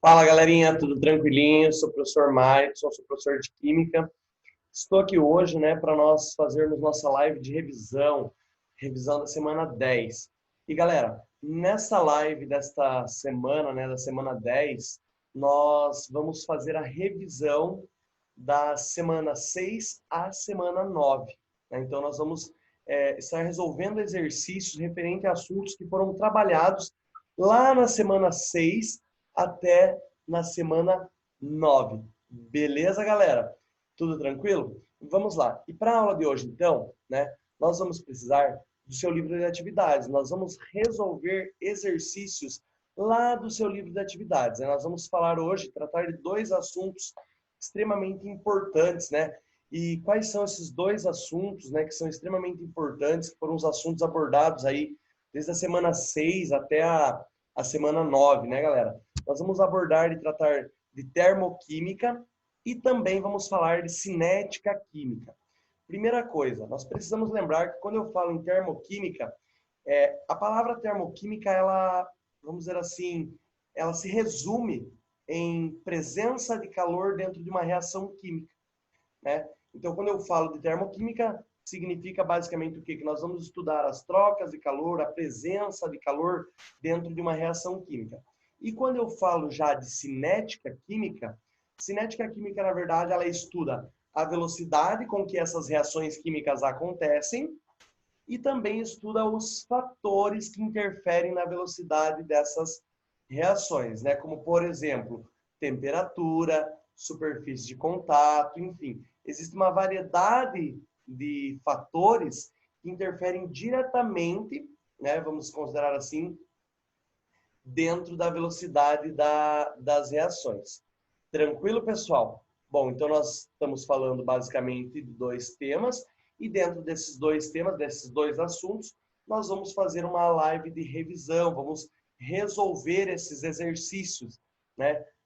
Fala galerinha, tudo tranquilinho? Sou o professor Maicon, sou professor de Química. Estou aqui hoje, para nós fazermos nossa live de revisão da semana 10. E galera, nessa live desta semana, da semana 10, nós vamos fazer a revisão da semana 6 à semana 9. Então nós vamos estar resolvendo exercícios referentes a assuntos que foram trabalhados lá na semana 6 até na semana 9. Beleza, galera? Tudo tranquilo? Vamos lá. E para a aula de hoje, então, nós vamos precisar do seu livro de atividades. Nós vamos resolver exercícios lá do seu livro de atividades. Nós vamos falar hoje, tratar de dois assuntos extremamente importantes, E quais são esses dois assuntos, que são extremamente importantes, que foram os assuntos abordados aí desde a semana 6 até a semana 9, galera? Nós vamos abordar e tratar de termoquímica e também vamos falar de cinética química. Primeira coisa, nós precisamos lembrar que quando eu falo em termoquímica, a palavra termoquímica, ela, vamos dizer assim, ela se resume em presença de calor dentro de uma reação química, Então, quando eu falo de termoquímica, significa basicamente o quê? Que nós vamos estudar as trocas de calor, a presença de calor dentro de uma reação química. E quando eu falo já de cinética química, na verdade, ela estuda a velocidade com que essas reações químicas acontecem e também estuda os fatores que interferem na velocidade dessas reações, Como, por exemplo, temperatura, superfície de contato, enfim. Existe uma variedade de fatores que interferem diretamente, Vamos considerar assim, dentro da velocidade das reações. Tranquilo, pessoal? Bom, então nós estamos falando basicamente de dois temas, e dentro desses dois temas, desses dois assuntos, nós vamos fazer uma live de revisão, vamos resolver esses exercícios,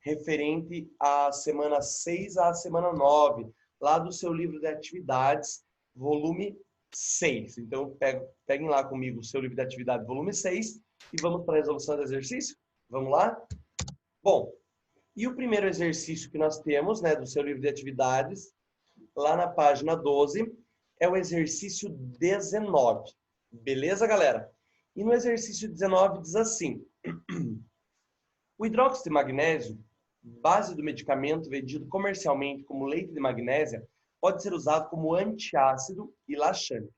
referente à semana 6 à semana 9, lá do seu livro de atividades, volume 6. Então, peguem lá comigo o seu livro de atividade, volume 6, e vamos para a resolução do exercício? Vamos lá? Bom, e o primeiro exercício que nós temos, do seu livro de atividades, lá na página 12, é o exercício 19. Beleza, galera? E no exercício 19 diz assim: o hidróxido de magnésio, base do medicamento vendido comercialmente como leite de magnésia, pode ser usado como antiácido e laxante,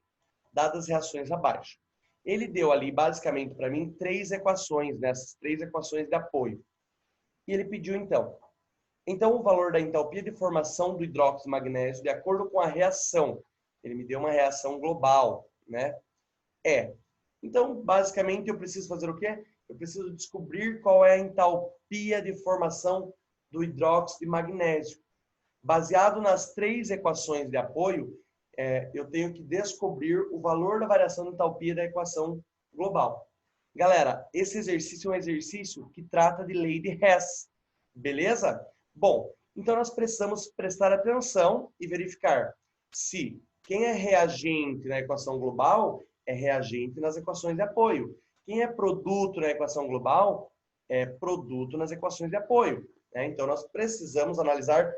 dadas as reações abaixo. Ele deu ali, basicamente, para mim, três equações, essas três equações de apoio. E ele pediu, então, o valor da entalpia de formação do hidróxido de magnésio, de acordo com a reação. Ele me deu uma reação global, Então, basicamente, eu preciso fazer o quê? Eu preciso descobrir qual é a entalpia de formação do hidróxido de magnésio. Baseado nas três equações de apoio, eu tenho que descobrir o valor da variação de entalpia da equação global. Galera, esse exercício é um exercício que trata de lei de Hess. Beleza? Bom, então nós precisamos prestar atenção e verificar se quem é reagente na equação global é reagente nas equações de apoio. Quem é produto na equação global é produto nas equações de apoio. Então nós precisamos analisar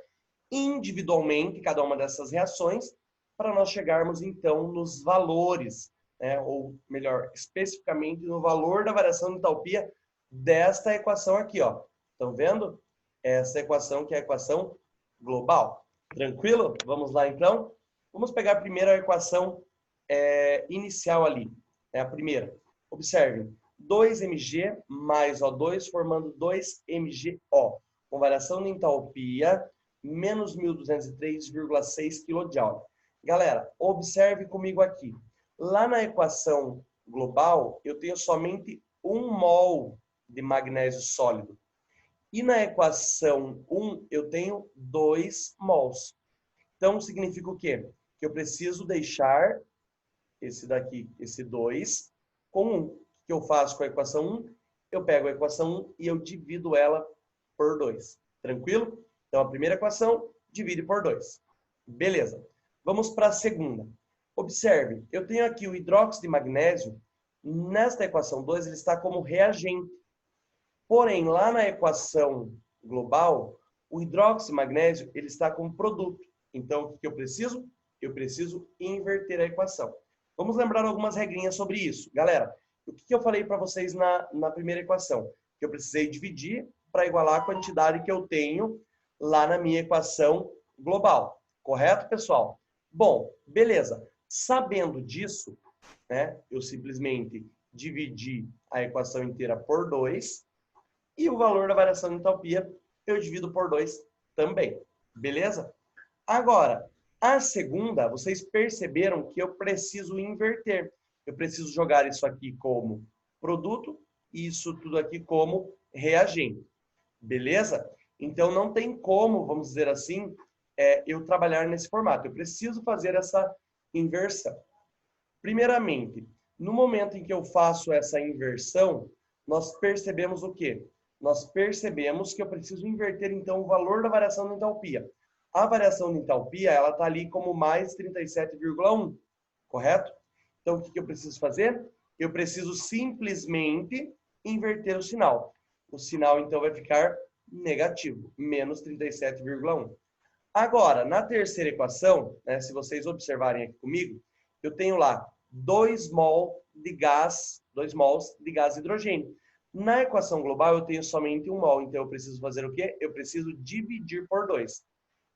individualmente cada uma dessas reações para nós chegarmos então nos valores, ou melhor, especificamente no valor da variação de entalpia desta equação aqui, ó. Estão vendo? Essa equação que é a equação global. Tranquilo? Vamos lá então? Vamos pegar primeiro a equação inicial ali. É a primeira. Observe, 2mg mais O2 formando 2mgO, com variação de entalpia menos 1.203,6 kJ. Galera, observe comigo aqui. Lá na equação global, eu tenho somente 1 mol de magnésio sólido. E na equação 1, eu tenho 2 mols. Então, significa o quê? Que eu preciso deixar esse daqui, esse 2, com 1. O que eu faço com a equação 1? Eu pego a equação 1 e eu divido ela por 2. Tranquilo? Então, a primeira equação, divide por 2. Beleza. Vamos para a segunda. Observe, eu tenho aqui o hidróxido de magnésio. Nesta equação 2, ele está como reagente. Porém, lá na equação global, o hidróxido de magnésio ele está como produto. Então, o que eu preciso? Eu preciso inverter a equação. Vamos lembrar algumas regrinhas sobre isso. Galera, o que eu falei para vocês na primeira equação? Que eu precisei dividir para igualar a quantidade que eu tenho lá na minha equação global. Correto, pessoal? Bom, beleza. Sabendo disso, né, eu simplesmente dividi a equação inteira por 2 e o valor da variação de entalpia eu divido por 2 também. Beleza? Agora, a segunda, vocês perceberam que eu preciso inverter. Eu preciso jogar isso aqui como produto e isso tudo aqui como reagente. Beleza? Então, não tem como, vamos dizer assim, eu trabalhar nesse formato. Eu preciso fazer essa inversão. Primeiramente, no momento em que eu faço essa inversão, nós percebemos o quê? Nós percebemos que eu preciso inverter, então, o valor da variação de entalpia. A variação de entalpia, ela está ali como mais 37,1, correto? Então, o que eu preciso fazer? Eu preciso simplesmente inverter o sinal. O sinal, então, vai ficar negativo, menos 37,1. Agora, na terceira equação, né, se vocês observarem aqui comigo, eu tenho lá 2 mols de gás hidrogênio. Na equação global, eu tenho somente 1 mol, então eu preciso fazer o quê? Eu preciso dividir por 2.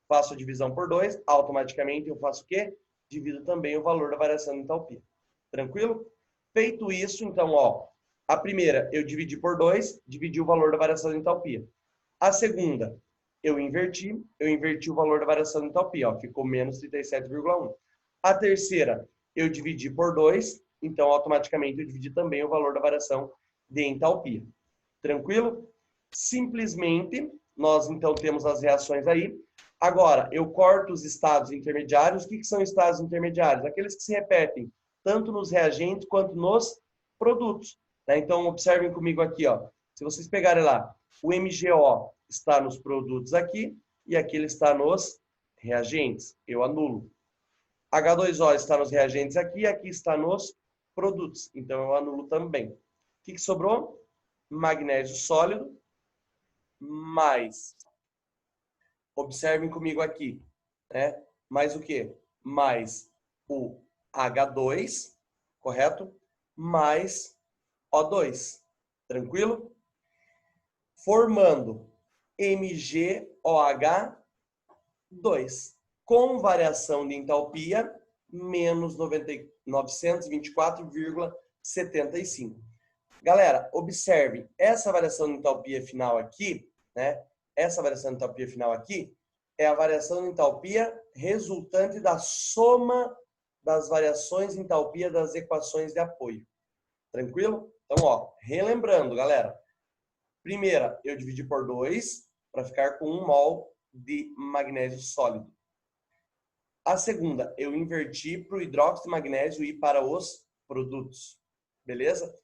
Faço a divisão por 2, automaticamente eu faço o quê? Divido também o valor da variação de entalpia. Tranquilo? Feito isso, então, ó, a primeira eu dividi por 2, dividi o valor da variação de entalpia. A segunda, eu inverti o valor da variação de entalpia, ó, ficou menos 37,1. A terceira, eu dividi por 2, então automaticamente eu dividi também o valor da variação de entalpia. Tranquilo? Simplesmente, nós então temos as reações aí. Agora, eu corto os estados intermediários. O que são estados intermediários? Aqueles que se repetem tanto nos reagentes quanto nos produtos. Né? Então, observem comigo aqui, ó. Se vocês pegarem lá, o MgO está nos produtos aqui e aqui ele está nos reagentes. Eu anulo. H2O está nos reagentes aqui e aqui está nos produtos. Então, eu anulo também. O que sobrou? Magnésio sólido mais, observem comigo aqui, né? Mais o quê? Mais o H2, correto? Mais O2, tranquilo? Formando MgOH2, com variação de entalpia menos 924,75. Galera, observem, essa variação de entalpia final aqui, né? Essa variação de entalpia final aqui é a variação de entalpia resultante da soma das variações de entalpia das equações de apoio. Tranquilo? Então, ó, relembrando, galera. Primeira, eu dividi por 2 para ficar com 1 mol de magnésio sólido. A segunda, eu inverti para o hidróxido de magnésio ir para os produtos. Beleza?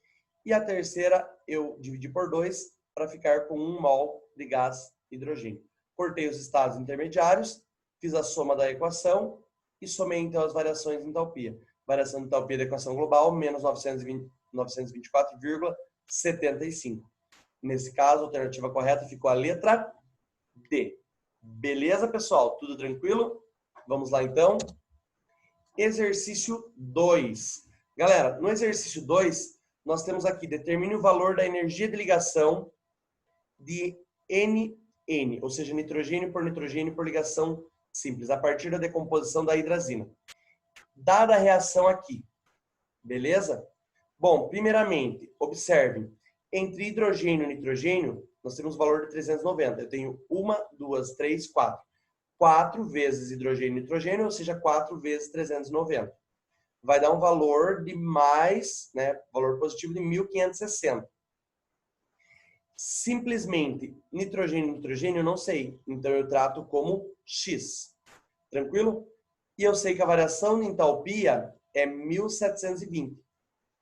E a terceira, eu dividi por 2 para ficar com 1 mol de gás hidrogênio. Cortei os estados intermediários, fiz a soma da equação e somei então as variações de entalpia. Variação de entalpia da equação global, menos 924,75. Nesse caso, a alternativa correta ficou a letra D. Beleza, pessoal? Tudo tranquilo? Vamos lá, então. Exercício 2. Galera, no exercício 2, nós temos aqui, determine o valor da energia de ligação de NN, ou seja, nitrogênio por ligação simples, a partir da decomposição da hidrazina. Dada a reação aqui, beleza? Bom, primeiramente, observem, entre hidrogênio e nitrogênio, nós temos o valor de 390. Eu tenho 1, 2, 3, 4. 4 vezes hidrogênio e nitrogênio, ou seja, 4 vezes 390. Vai dar um valor de mais, né, valor positivo de 1.560. Simplesmente, nitrogênio e nitrogênio eu não sei, então eu trato como X. Tranquilo? E eu sei que a variação de entalpia é 1.720.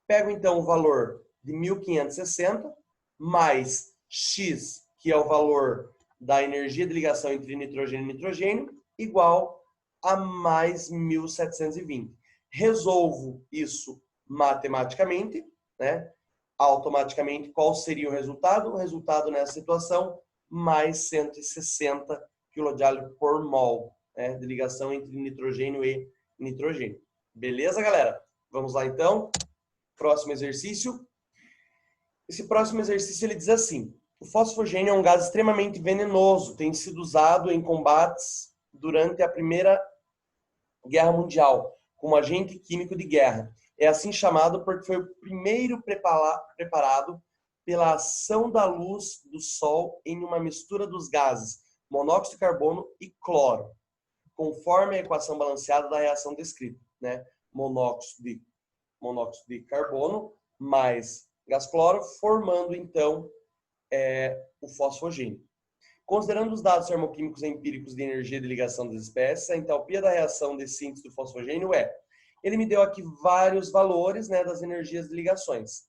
Pego então o valor de 1.560 mais X, que é o valor da energia de ligação entre nitrogênio e nitrogênio, igual a mais 1.720. Resolvo isso matematicamente, né? Automaticamente, qual seria o resultado? O resultado nessa situação, mais 160 kJ por mol, né, de ligação entre nitrogênio e nitrogênio. Beleza, galera? Vamos lá, então. Próximo exercício. Esse próximo exercício ele diz assim: o fosfogênio é um gás extremamente venenoso, tem sido usado em combates durante a Primeira Guerra Mundial, como agente químico de guerra. É assim chamado porque foi o primeiro preparado pela ação da luz do Sol em uma mistura dos gases monóxido de carbono e cloro, conforme a equação balanceada da reação descrita, né? Monóxido de carbono mais gás cloro, formando então o fosfogênio. Considerando os dados termoquímicos empíricos de energia de ligação das espécies, a entalpia da reação de síntese do fosfogênio é... Ele me deu aqui vários valores, né, das energias de ligações.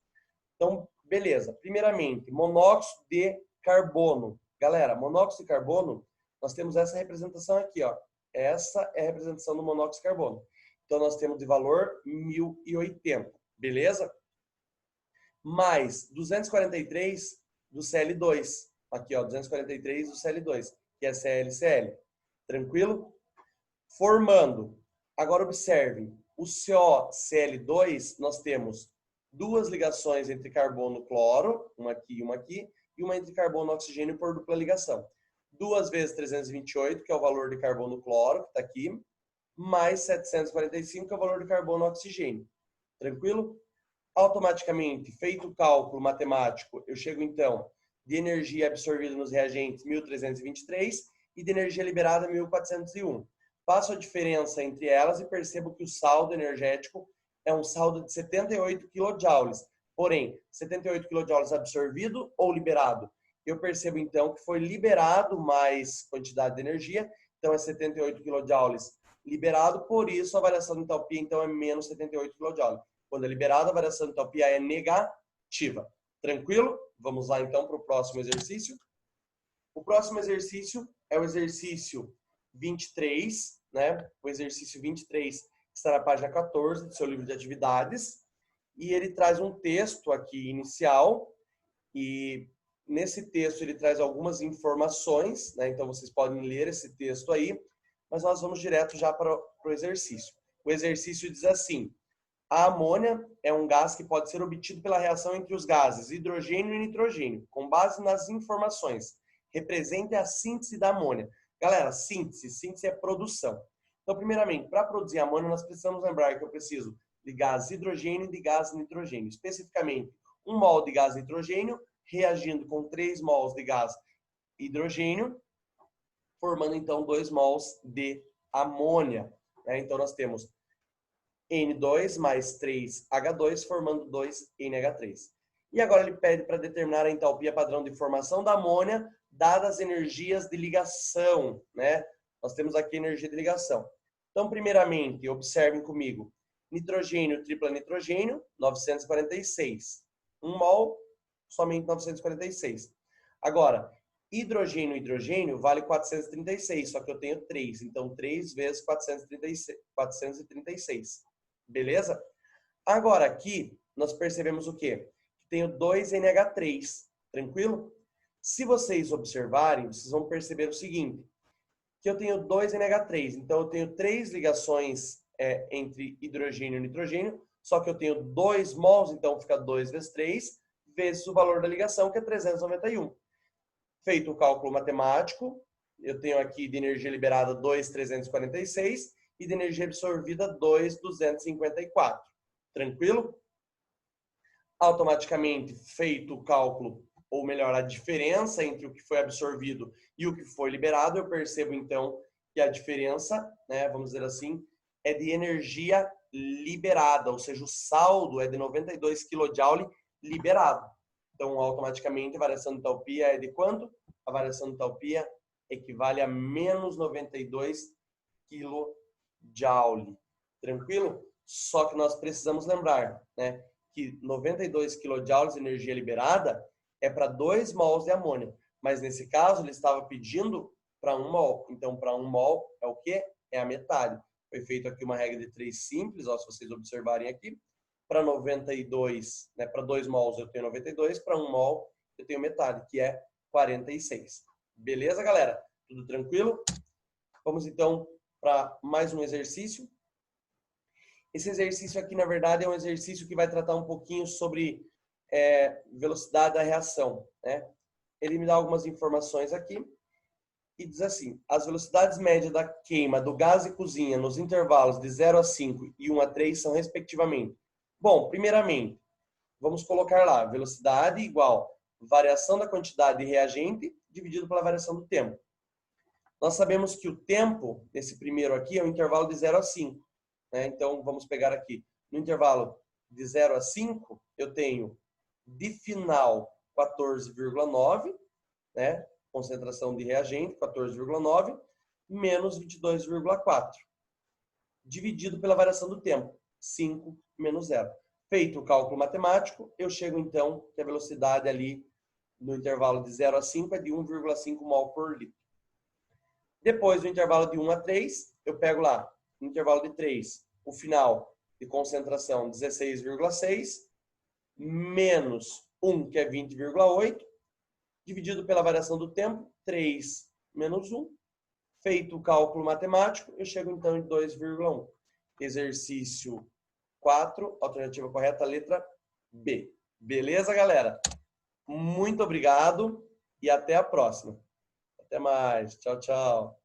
Então, beleza. Primeiramente, monóxido de carbono. Galera, monóxido de carbono, nós temos essa representação aqui, ó. Essa é a representação do monóxido de carbono. Então, nós temos de valor 1080, beleza? Mais 243 do Cl2. Aqui, ó, 243 do Cl2, que é ClCl. Tranquilo? Formando. Agora, observem. O CoCl2, nós temos duas ligações entre carbono e cloro, uma aqui, e uma entre carbono e oxigênio por dupla ligação. 2 vezes 328, que é o valor de carbono e cloro, que está aqui, mais 745, que é o valor de carbono e oxigênio. Tranquilo? Automaticamente, feito o cálculo matemático, eu chego então de energia absorvida nos reagentes 1.323 e de energia liberada 1.401. Faço a diferença entre elas e percebo que o saldo energético é um saldo de 78 kJ. Porém, 78 kJ absorvido ou liberado? Eu percebo então que foi liberado mais quantidade de energia, então é 78 kJ liberado, por isso a variação de entalpia então é menos 78 kJ. Quando é liberado, a variação de entalpia é negativa. Tranquilo? Vamos lá então para o próximo exercício. O próximo exercício é o exercício 23, né? O exercício 23 está na página 14 do seu livro de atividades. E ele traz um texto aqui inicial. E nesse texto ele traz algumas informações, né? Então vocês podem ler esse texto aí. Mas nós vamos direto já para o exercício. O exercício diz assim: a amônia é um gás que pode ser obtido pela reação entre os gases hidrogênio e nitrogênio, com base nas informações. Represente a síntese da amônia. Galera, síntese é produção. Então, primeiramente, para produzir amônia, nós precisamos lembrar que eu preciso de gás hidrogênio e de gás nitrogênio. Especificamente, 1 mol de gás nitrogênio reagindo com 3 mols de gás hidrogênio, formando então 2 mols de amônia. Então, nós temos N2 mais 3H2, formando 2NH3. E agora ele pede para determinar a entalpia padrão de formação da amônia, dadas as energias de ligação, né? Nós temos aqui energia de ligação. Então, primeiramente, observem comigo. Nitrogênio, tripla nitrogênio, 946. 1 mol, somente 946. Agora, hidrogênio vale 436, só que eu tenho 3. Então, 3 vezes 436. Beleza? Agora, aqui, nós percebemos o quê? Que tenho 2NH3. Tranquilo? Se vocês observarem, vocês vão perceber o seguinte, que eu tenho 2NH3. Então, eu tenho 3 ligações entre hidrogênio e nitrogênio, só que eu tenho 2 mols, então fica 2 vezes 3, vezes o valor da ligação, que é 391. Feito o cálculo matemático, eu tenho aqui de energia liberada 2,346 e de energia absorvida 2,254. Tranquilo? Automaticamente feito o cálculo, ou melhor, a diferença entre o que foi absorvido e o que foi liberado, eu percebo então que a diferença, né, vamos dizer assim, é de energia liberada, ou seja, o saldo é de 92 kJ liberado. Então, automaticamente, a variação de entalpia é de quanto? A variação de entalpia equivale a menos 92 kJ. Tranquilo? Só que nós precisamos lembrar, né, que 92 kJ de energia liberada é para 2 mols de amônia. Mas, nesse caso, ele estava pedindo para 1 mol. Então, para 1 mol é o quê? É a metade. Foi feito aqui uma regra de 3 simples, ó, se vocês observarem aqui. para 92, né, para 2 mols eu tenho 92, para 1 mol eu tenho metade, que é 46. Beleza, galera? Tudo tranquilo? Vamos então para mais um exercício. Esse exercício aqui, na verdade, é um exercício que vai tratar um pouquinho sobre velocidade da reação, né? Ele me dá algumas informações aqui e diz assim: as velocidades médias da queima do gás de cozinha nos intervalos de 0 a 5 e 1 a 3 são respectivamente. Bom, primeiramente, vamos colocar lá, velocidade igual variação da quantidade de reagente dividido pela variação do tempo. Nós sabemos que o tempo, nesse primeiro aqui, é o intervalo de 0 a 5. Né? Então, vamos pegar aqui, no intervalo de 0 a 5, eu tenho de final 14,9, né? Concentração de reagente, 14,9, menos 22,4. Dividido pela variação do tempo, 5 menos 0. Feito o cálculo matemático, eu chego então que a velocidade ali no intervalo de 0 a 5 é de 1,5 mol por litro. Depois do intervalo de 1 a 3, eu pego lá, no intervalo de 3, o final de concentração 16,6, menos 1, que é 20,8, dividido pela variação do tempo, 3 menos 1. Feito o cálculo matemático, eu chego então em 2,1. Exercício 4, alternativa correta, letra B. Beleza, galera? Muito obrigado e até a próxima. Até mais. Tchau, tchau.